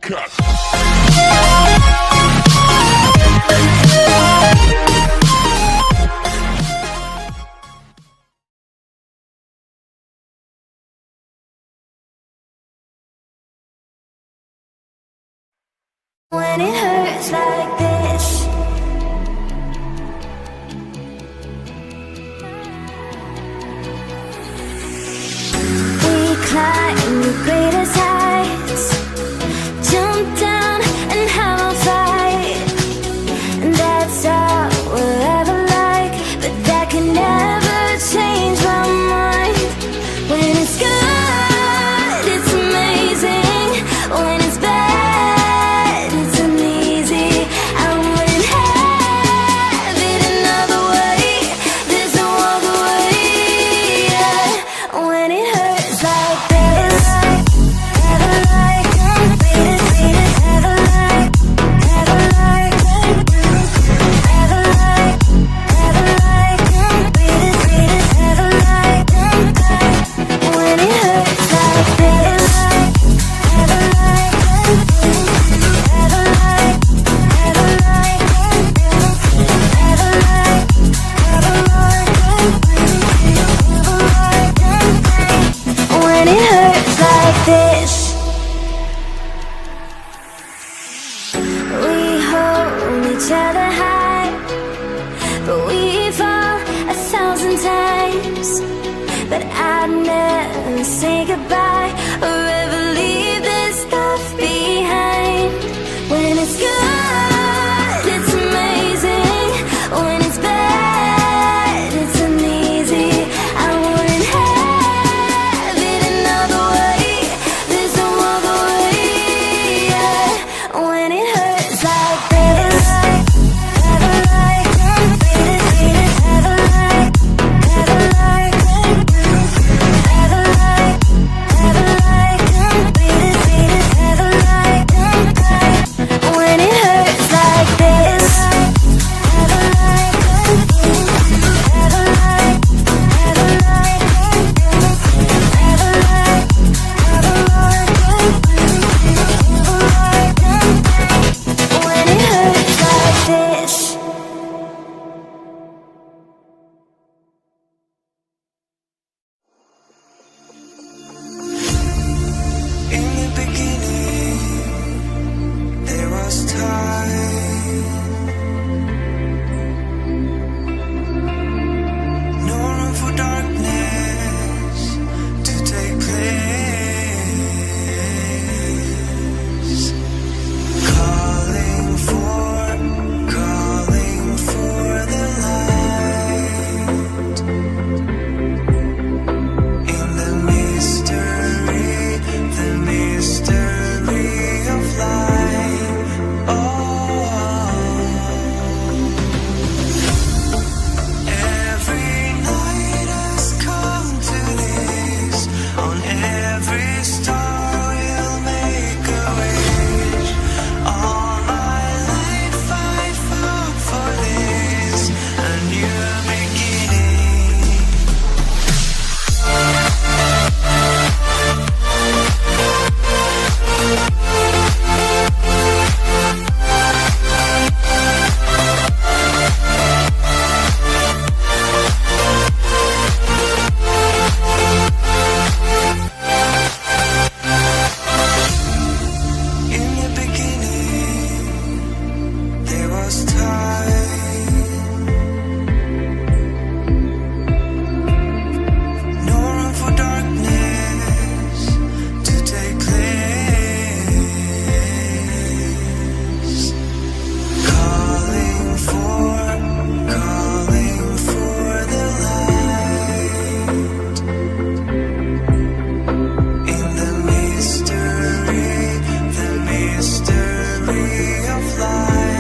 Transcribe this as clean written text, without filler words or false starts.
cut. When it hurts like this, we climb the greatest heights, jump down and have a fight, and that's all we'll ever like, but that can never change my mind. When it's good, it's amazing. When it's bad, it's uneasy. I wouldn't have it another way. There's no other way. Yeah. When it hurts like this, never like, beat it, never like, never like, never like, never like, beat it, never like. When it hurts like this, never like, never like, never like, never like, never like. When it hurts like this, we hold each other high, but we fall 1,000 times. But I'd never say goodbye or ever leave this stuff behind. When it's good, it's amazing. When it's bad, it's uneasy. I wouldn't have it another way. There's no other way. Yeah. When it hurts like this, never like, beat it, never like, never like, never like, never like, beat it, never like. When it hurts like this, never like, never like, never like, never like, never like. When it hurts like this. In the beginning, there was time. No room for darkness to take place. Calling for the light. In the mystery of life. Oh, every night has come to this. On every star we'll make a wish. All my life I fought for this, a new beginning. In the beginning, there was time. No room for darkness to take place. Calling for the light. In the mystery of life.